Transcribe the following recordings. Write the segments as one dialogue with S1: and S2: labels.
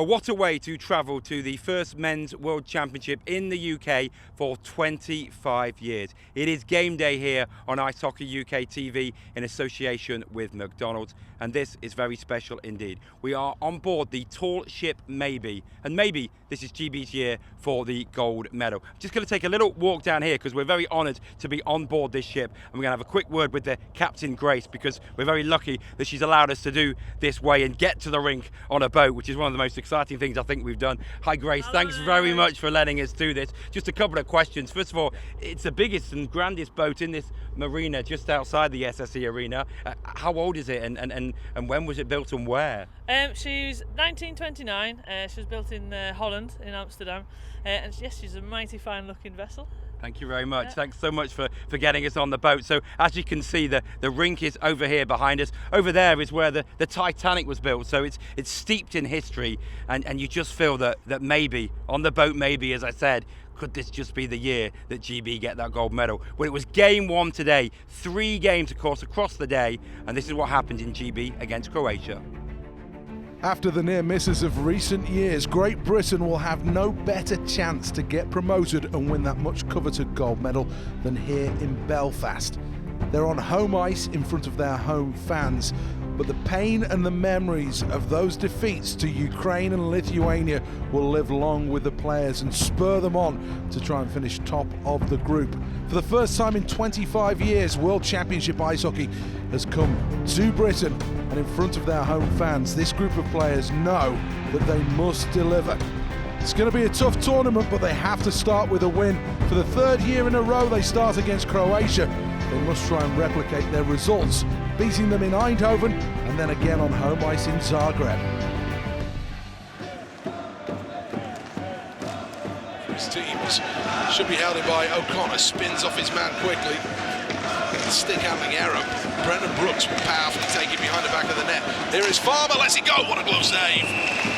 S1: Well, what a way to travel to the first Men's World Championship in the UK for 25 years. It is game day here on Ice Hockey UK TV in association with McDonald's, and this is very special indeed. We are on board the tall ship Maybe, and maybe this is GB's year for the gold medal. Just going to take a little walk down here because we're very honoured to be on board this ship, and we're going to have a quick word with the Captain Grace because we're very lucky that she's allowed us to do this way and get to the rink on a boat, which is one of the most exciting things I think we've done. Hi Grace, thanks very much for letting us do this. Just a couple of questions. First of all, it's the biggest and grandest boat in this marina just outside the SSE arena. How old is it and when was it built and where?
S2: She's 1929. She was built in Holland, in Amsterdam, and yes, she's a mighty fine looking vessel.
S1: Thank you very much. Thanks so much for getting us on the boat. So as you can see, the rink is over here behind us. Over there is where the Titanic was built. So it's steeped in history, and you just feel that maybe, on the boat maybe, as I said, could this just be the year that GB get that gold medal? Well, it was game one today. 3 games, of course, across the day, and this is what happened in GB against Croatia.
S3: After the near misses of recent years, Great Britain will have no better chance to get promoted and win that much coveted gold medal than here in Belfast. They're on home ice in front of their home fans, but the pain and the memories of those defeats to Ukraine and Lithuania will live long with the players and spur them on to try and finish top of the group. For the first time in 25 years, World Championship Ice Hockey has come to Britain, and in front of their home fans, this group of players know that they must deliver. It's going to be a tough tournament, but they have to start with a win. For the 3rd year in a row they start against Croatia. They must try and replicate their results, beating them in Eindhoven and then again on home ice in Zagreb.
S4: His teams should be held in by O'Connor, spins off his man quickly. Stick handling error. Brendan Brooks will powerfully take it behind the back of the net. Here is Farmer, lets it go, what a glove save.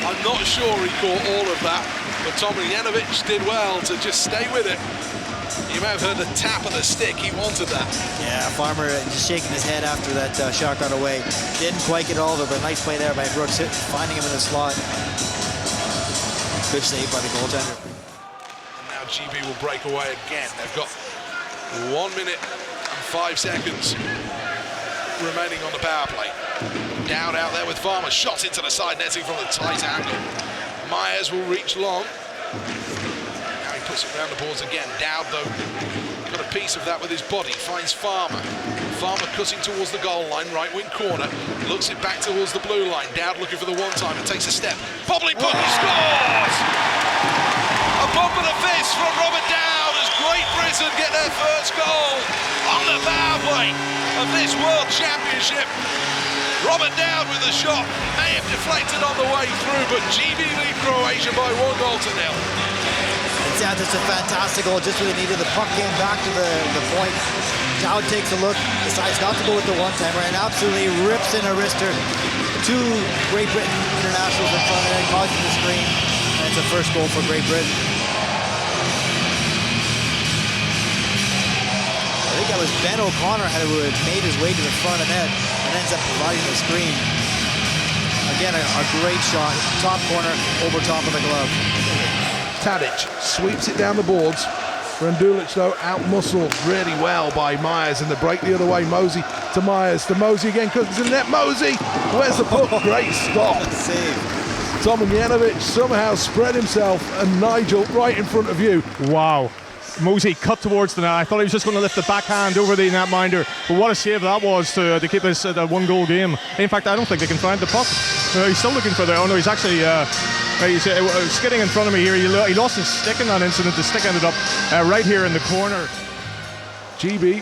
S4: I'm not sure he caught all of that, but Tomljanovic did well to just stay with it. You may have heard the tap of the stick, he wanted that.
S5: Yeah, Farmer just shaking his head after that shot got away. Didn't quite get all of it, but nice play there by Brooks, finding him in the slot. Good save by the goaltender.
S4: And now GB will break away again. They've got 1 minute and 5 seconds remaining on the power play. Dowd out there with Farmer, shot into the side netting from the tight angle. Myers will reach long. Now he puts it around the boards again. Dowd, though, got a piece of that with his body, finds Farmer. Farmer cutting towards the goal line, right wing corner, looks it back towards the blue line. Dowd looking for the one-timer, takes a step. Bobbling puck, he scores! A bump and a fist from Robert Dowd as Great Britain get their first goal on the power play of this World Championship. Robert Dowd with the shot, may have deflected on the way through, but GB lead Croatia by 1-0.
S5: Yeah, that's a fantastic goal, just really needed. The puck came back to the point. Dowd takes a look, decides not to go with the one-timer, and absolutely rips in a wrister. 2 Great Britain internationals in front of it, causing the screen, and it's a first goal for Great Britain. I think that was Ben O'Connor who had made his way to the front of net and ends up providing the screen. Again, a great shot, top corner, over top of the glove.
S3: Tadic sweeps it down the boards. Randulic, though, out-muscled really well by Myers, and the break the other way. Mosey to Myers, to Mosey again, cooks in the net. Mosey, where's the puck? Great stop.
S5: Save.
S3: Tomljanovic somehow spread himself, and Nigel right in front of you.
S6: Wow. Mosey cut towards the net. I thought he was just going to lift the backhand over the netminder, but what a save that was to keep this a 1-goal game. In fact, I don't think they can find the puck. He's still looking for the. Oh no, he's actually he's skidding in front of me here. He lost his stick in that incident. The stick ended up right here in the corner.
S3: GB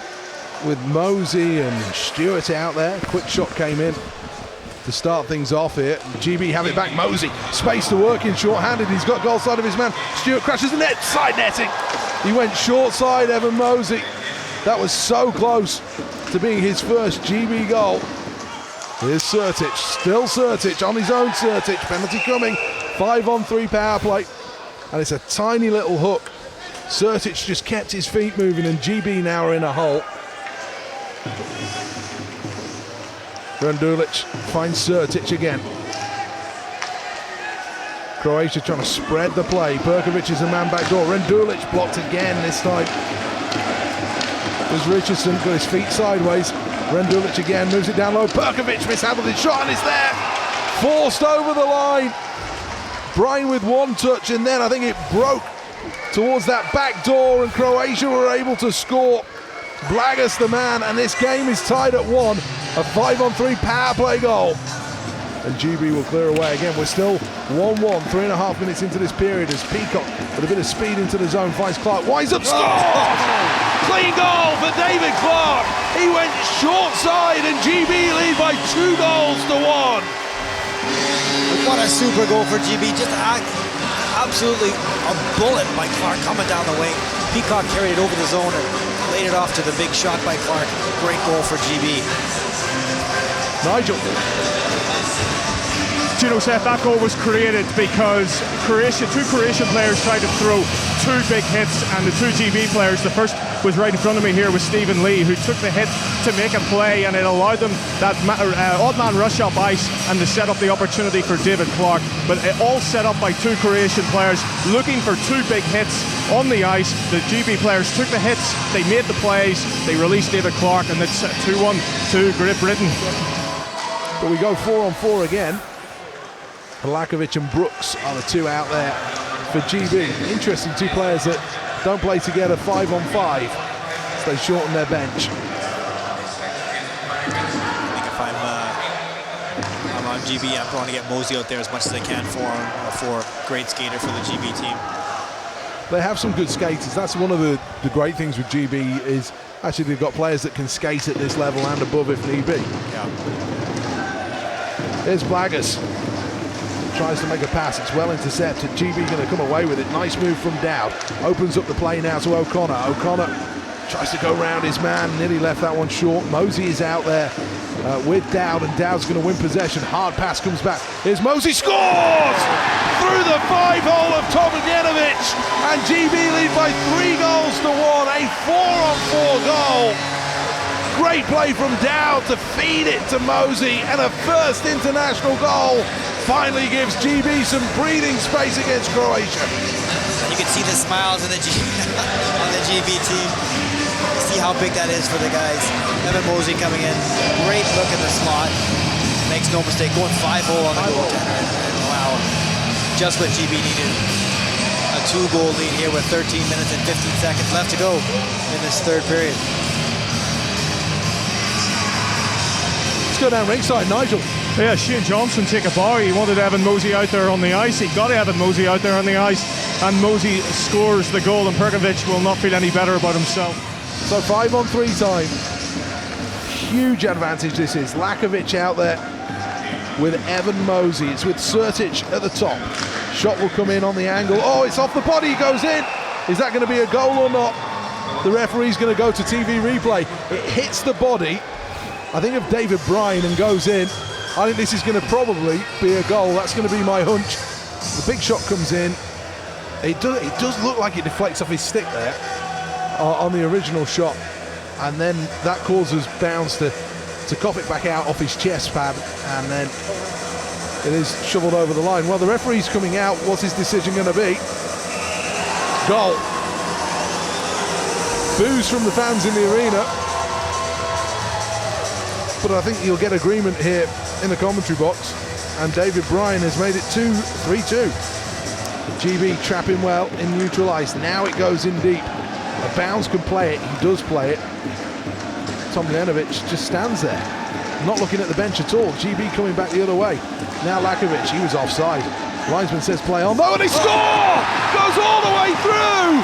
S3: with Mosey and Stewart out there. Quick shot came in to start things off here. GB have it back. Mosey, space to work in, short-handed. He's got goal side of his man. Stewart crashes the net, side netting. He went short side, Evan Mosey. That was so close to being his first GB goal. Here's Sertic, still Sertic on his own Sertic. Penalty coming, 5-on-3 power play. And it's a tiny little hook. Sertic just kept his feet moving, and GB now are in a hole. Randulic finds Sertic again. Croatia trying to spread the play. Perkovic is a man back door. Rendulic blocked again this time. There's Richardson, got his feet sideways. Rendulic again, moves it down low. Perkovic mishandled his shot and it's there. Forced over the line. Bryan with one touch, and then I think it broke towards that back door, and Croatia were able to score. Blagas the man, and this game is tied at 1. A 5-on-3 power play goal. And GB will clear away again. We're still 1-1, 3.5 minutes into this period as Peacock, with a bit of speed into the zone, finds Clarke. Winds up, scores! Clean goal for David Clarke. He went short side, and GB lead by 2 goals to 1.
S5: What a super goal for GB. Just absolutely a bullet by Clarke coming down the wing. Peacock carried it over the zone and laid it off to the big shot by Clarke. Great goal for GB.
S3: Nigel.
S6: Do you know, Seth, that goal was created because two Croatian players tried to throw 2 big hits, and the 2 GB players, the first was right in front of me here, was Stephen Lee, who took the hit to make a play, and it allowed them that odd man rush up ice and to set up the opportunity for David Clarke. But it all set up by 2 Croatian players looking for 2 big hits on the ice. The GB players took the hits, they made the plays, they released David Clarke, and it's 2-1 to Great Britain.
S3: But we go 4-on-4 again. Polakovic and Brooks are the 2 out there for GB. Interesting, 2 players that don't play together 5-on-5, so they shorten their bench.
S5: I think if I'm on GB, I'm going to get Mosey out there as much as I can for great skater for the GB team.
S3: They have some good skaters. That's one of the great things with GB is actually they've got players that can skate at this level and above if need be.
S5: Yeah.
S3: Here's Blagas. Tries to make a pass, it's well intercepted. GB going to come away with it. Nice move from Dowd. Opens up the play now to O'Connor. O'Connor tries to go round his man, nearly left that one short. Mosey is out there with Dowd, and Dowd's going to win possession. Hard pass comes back. Here's Mosey, scores! Through the 5-hole of Tomljanovic, and GB lead by 3 goals to 1. A 4-on-4 goal. Great play from Dowd to feed it to Mosey, and a first international goal finally gives GB some breathing space against Croatia.
S5: You can see the smiles on the GB team. See how big that is for the guys. Evan Mosey coming in, great look in the slot. Makes no mistake, going 5-0 on the goaltender. Wow, just what GB needed. A 2-goal lead here with 13 minutes and 15 seconds left to go in this 3rd period.
S3: Let's go down ringside, Nigel.
S6: Yeah, Shane Johnson take a bow. He wanted Evan Mosey out there on the ice. He got Evan Mosey out there on the ice, and Mosey scores the goal, and Perkovic will not feel any better about himself.
S3: So 5-on-3 time. Huge advantage this is. Lakovic out there with Evan Mosey. It's with Sertic at the top. Shot will come in on the angle. Oh, it's off the body, goes in. Is that going to be a goal or not? The referee's going to go to TV replay. It hits the body, I think, of David Bryan and goes in. I think this is going to probably be a goal. That's going to be my hunch. The big shot comes in. It does look like it deflects off his stick there on the original shot, and then that causes Downs to cough it back out off his chest pad, and then it is shoveled over the line. Well, the referee's coming out. What's his decision going to be? Goal. Boos from the fans in the arena, but I think you'll get agreement here in the commentary box, and David Bryan has made it 3-2. GB trapping well in neutral ice. Now it goes in deep. Bounds can play it, he does play it. Tomljanovic just stands there, not looking at the bench at all. GB coming back the other way. Now Lakovic, he was offside. Linesman says play on, though, and he score! Goes all the way through!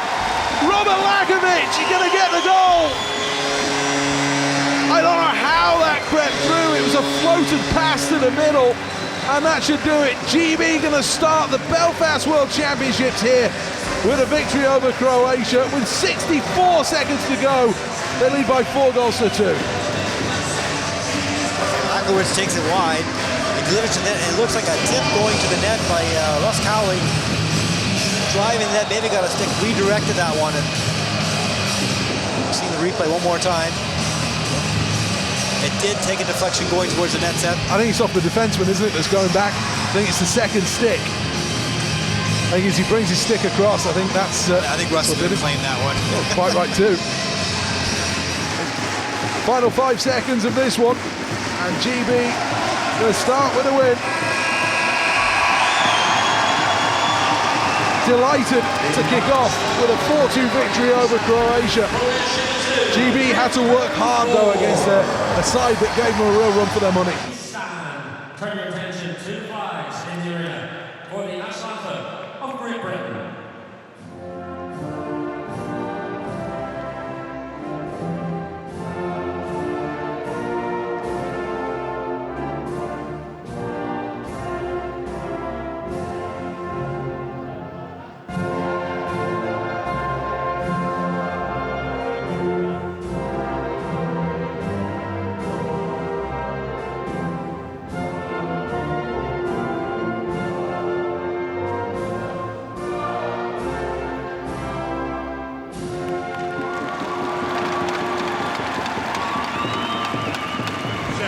S3: Robert Lakovic, he's going to get the goal! I don't know how that crept through. It was a floated pass to the middle, and that should do it. GB going to start the Belfast World Championships here with a victory over Croatia with 64 seconds to go. They lead by 4 goals to 2.
S5: Lakovic takes it wide. He delivers to net, and it looks like a tip going to the net by Russ Cowley. Driving the net, maybe got a stick, redirected that one. And seeing the replay one more time. It did take a deflection going towards the net, Seth.
S3: I think it's off the defenseman, isn't it, that's going back? I think it's the second stick. I think as he brings his stick across, I think that's...
S5: I think Russ would claim that one.
S3: Quite right too. Final 5 seconds of this one, and GB will start with a win. Delighted to kick off with a 4-2 victory over Croatia. GB had to work hard though against a side that gave them a real run for their money.
S7: Turn your attention to flags in the arena for the national anthem of Great Britain.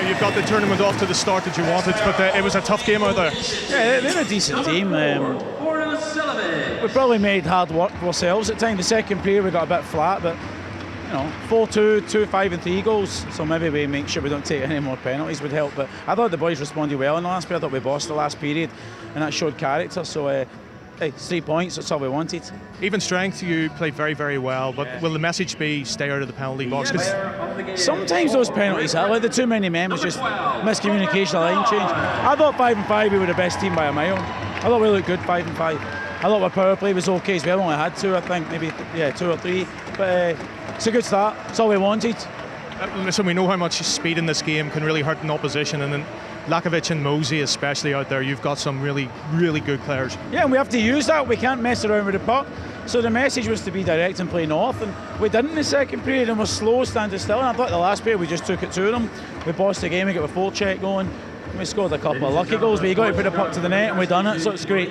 S6: You've got the tournament off to the start that you wanted, but it was a tough game out there.
S8: Yeah, they're a decent team. We probably made hard work for ourselves at times. The second period we got a bit flat, but 4-2, 2-5 and 3 goals. So maybe we make sure we don't take any more penalties would help. But I thought the boys responded well in the last period. I thought we bossed the last period, and that showed character. So hey, it's 3 points. That's all we wanted.
S6: Even strength, you played very, very well. But will the message be stay out of the penalty box?
S8: Sometimes those penalties, like the too many men, was just miscommunication, a line change. I thought 5 and 5 we were the best team by a mile. I thought we looked good 5 and 5. I thought our power play was okay as well. We only had 2, I think, maybe 2 or 3. But it's a good start. That's all we wanted.
S6: Listen, we know how much speed in this game can really hurt an opposition, and then Lakovic and Mosey especially out there, you've got some really, really good players.
S8: Yeah, and we have to use that. We can't mess around with the puck. So the message was to be direct and play north, and we didn't in the second period, and we're slow, standing still. And I thought the last period we just took it to them. We bossed the game, we got a full check going. We scored a couple of lucky goals, but you got to put the puck to the net, and we done it, so it's great.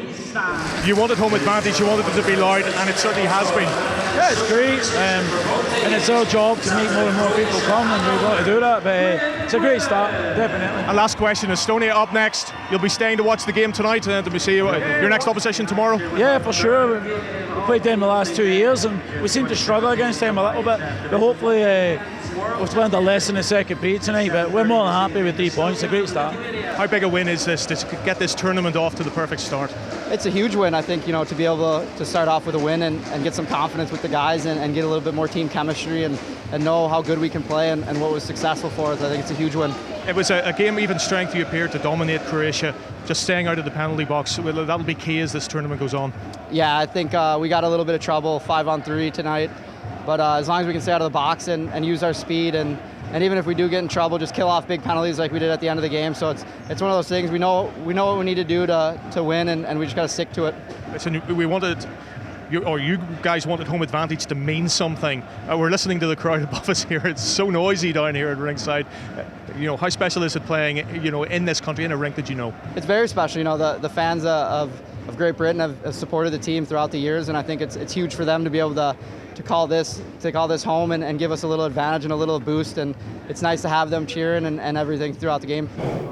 S6: You wanted home advantage, you wanted it to be loud, and it certainly has been.
S8: Yeah, it's great, and it's our job to make more and more people come, and we've got to do that, but it's a great start, definitely.
S6: And last question, Estonia up next. You'll be staying to watch the game tonight, and then we see your next opposition tomorrow?
S8: Yeah, for sure. We played them the last 2 years, and we seem to struggle against them a little bit, but hopefully we've learned a lesson in the second period tonight, but we're more than happy with 3 points. It's a great start.
S6: How big a win is this to get this tournament off to the perfect start?
S9: It's a huge win, I think, to be able to start off with a win and get some confidence with the guys and get a little bit more team chemistry and know how good we can play and what was successful for us. I think it's a huge win. It
S6: was a game even strength. You appeared to dominate Croatia, just staying out of the penalty box. That'll be key as this tournament goes on.
S9: Yeah, I think we got a little bit of trouble 5-on-3 tonight, but as long as we can stay out of the box and use our speed and even if we do get in trouble, just kill off big penalties like we did at the end of the game. So it's one of those things. We know what we need to do to win, and we just got to stick to it.
S6: Listen, you guys wanted home advantage to mean something. We're listening to the crowd above us here. It's so noisy down here at ringside. How special is it playing in this country, in a rink that you know?
S9: It's very special. The fans of Great Britain have supported the team throughout the years, and I think it's huge for them to be able to call this home and give us a little advantage and a little boost, and it's nice to have them cheering and everything throughout the game.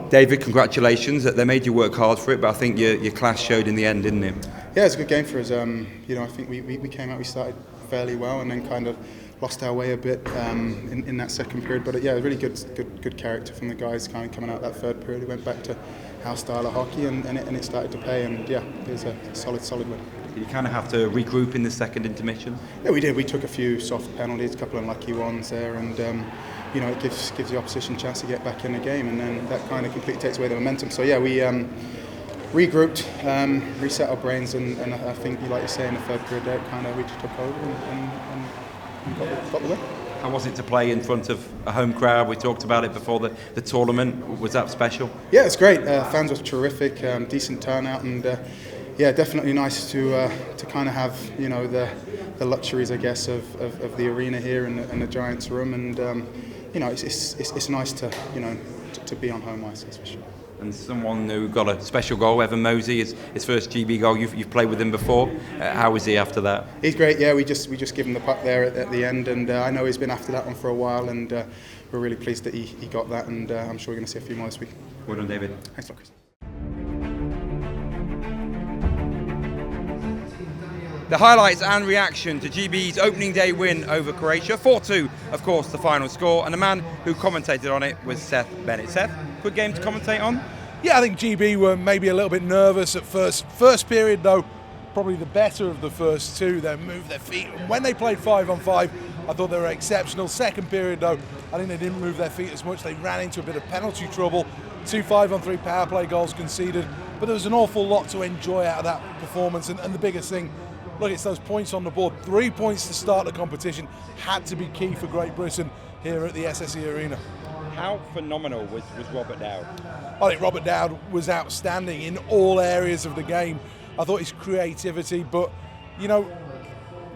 S1: David, congratulations. They made you work hard for it, but I think your class showed in the end, didn't it?
S10: Yeah, it's a good game for us. I think we came out, we started fairly well and then kind of lost our way a bit in that second period, but yeah, really good character from the guys kind of coming out that third period. We went back to our style of hockey and it started to pay, and yeah, it was a solid win.
S1: Did you kind of have to regroup in the second intermission?
S10: Yeah, we did. We took a few soft penalties, a couple of unlucky ones there, and it gives the opposition a chance to get back in the game, and then that kind of completely takes away the momentum. So yeah, we regrouped, reset our brains, and I think, like you say, in the third period there, we just took over and got the win.
S1: How was it to play in front of a home crowd? We talked about it before the tournament. Was that special?
S10: Yeah, it's great. Fans were terrific, decent turnout, and yeah, definitely nice to kind of have the luxuries, I guess, of the arena here and the Giants room, and it's nice to be on home ice, that's for sure.
S1: And someone who got a special goal, Evan Mosey, his first GB goal. You've played with him before. How was he after that?
S10: He's great. Yeah, we just give him the puck there at the end, and I know he's been after that one for a while, and we're really pleased that he got that, and I'm sure we're going to see a few more this week.
S1: Well done, David.
S10: Thanks a lot, Chris.
S1: The highlights and reaction to GB's opening day win over Croatia. 4-2, of course, the final score. And the man who commentated on it was Seth Bennett. Seth, good game to commentate on?
S3: Yeah, I think GB were maybe a little bit nervous at first. First period, though, probably the better of the first two. They moved their feet. When they played 5-on-5, I thought they were exceptional. Second period, though, I think they didn't move their feet as much. They ran into a bit of penalty trouble. 2 5-on-3 power play goals conceded. But there was an awful lot to enjoy out of that performance. And the biggest thing, look, it's those points on the board. 3 points to start the competition had to be key for Great Britain here at the SSE Arena.
S1: How phenomenal was Robert Dowd?
S3: I think Robert Dowd was outstanding in all areas of the game. I thought his creativity, but, you know,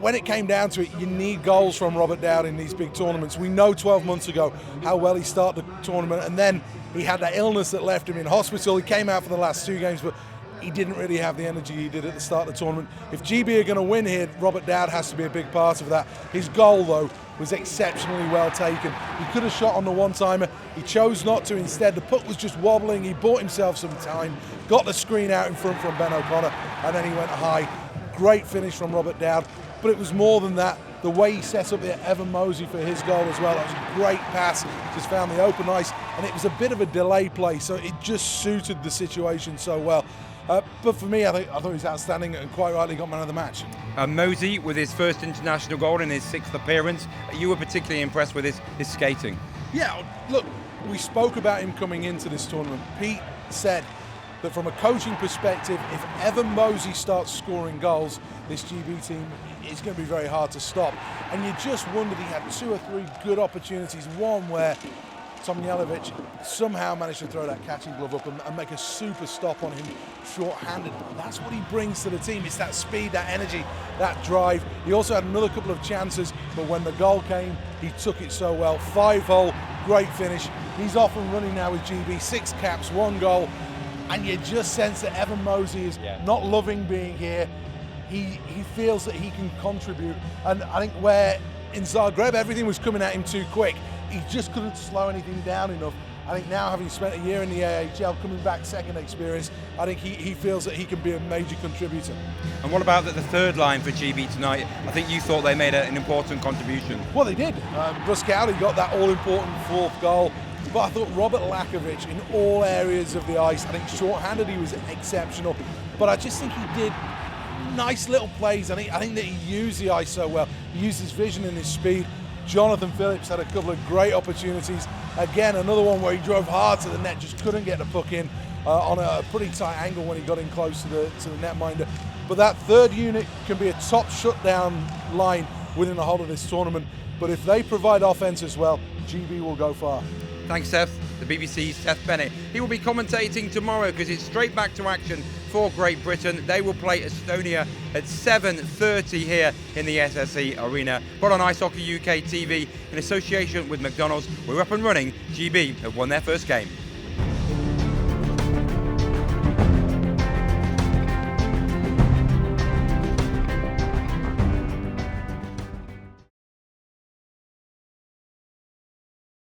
S3: when it came down to it, you need goals from Robert Dowd in these big tournaments. We know 12 months ago how well he started the tournament, and then he had that illness that left him in hospital. He came out for the last 2 games, but he didn't really have the energy he did at the start of the tournament. If GB are going to win here, Robert Dowd has to be a big part of that. His goal, though, was exceptionally well taken. He could have shot on the one-timer. He chose not to. Instead, the puck was just wobbling. He bought himself some time, got the screen out in front from Ben O'Connor, and then he went high. Great finish from Robert Dowd, but it was more than that. The way he set up there, Evan Mosey for his goal as well. That was a great pass, just found the open ice, and it was a bit of a delay play, so it just suited the situation so well. But for me, I thought he was outstanding and quite rightly got man of the match.
S1: Mosey with his first international goal in his 6th appearance. You were particularly impressed with his skating.
S3: Yeah, look, we spoke about him coming into this tournament. Pete said that from a coaching perspective, if Evan Mosey starts scoring goals, this GB team is going to be very hard to stop. And you just wondered, he had 2 or 3 good opportunities. One where Tomljanovic somehow managed to throw that catching glove up and make a super stop on him short-handed. That's what he brings to the team. It's that speed, that energy, that drive. He also had another couple of chances, but when the goal came, he took it so well. 5-hole, great finish. He's off and running now with GB. 6 caps, 1 goal. And you just sense that Evan Mosey is not loving being here. He feels that he can contribute. And I think where in Zagreb everything was coming at him too quick, he just couldn't slow anything down enough. I think now, having spent a year in the IIHF, coming back second experience, I think he feels that he can be a major contributor.
S1: And what about the third line for GB tonight? I think you thought they made an important contribution.
S3: Well, they did. Bruskowski got that all-important 4th goal. But I thought Robert Lakovic in all areas of the ice, I think short-handed he was exceptional. But I just think he did nice little plays. I think that he used the ice so well. He used his vision and his speed. Jonathan Phillips had a couple of great opportunities. Again, another one where he drove hard to the net, just couldn't get the puck in on a pretty tight angle when he got in close to the netminder. But that third unit can be a top shutdown line within the whole of this tournament. But if they provide offense as well, GB will go far.
S1: Thanks, Seth. The BBC's Seth Bennett. He will be commentating tomorrow because it's straight back to action for Great Britain. They will play Estonia at 7:30 here in the SSE Arena. But on Ice Hockey UK TV, in association with McDonald's, we're up and running. GB have won their first game.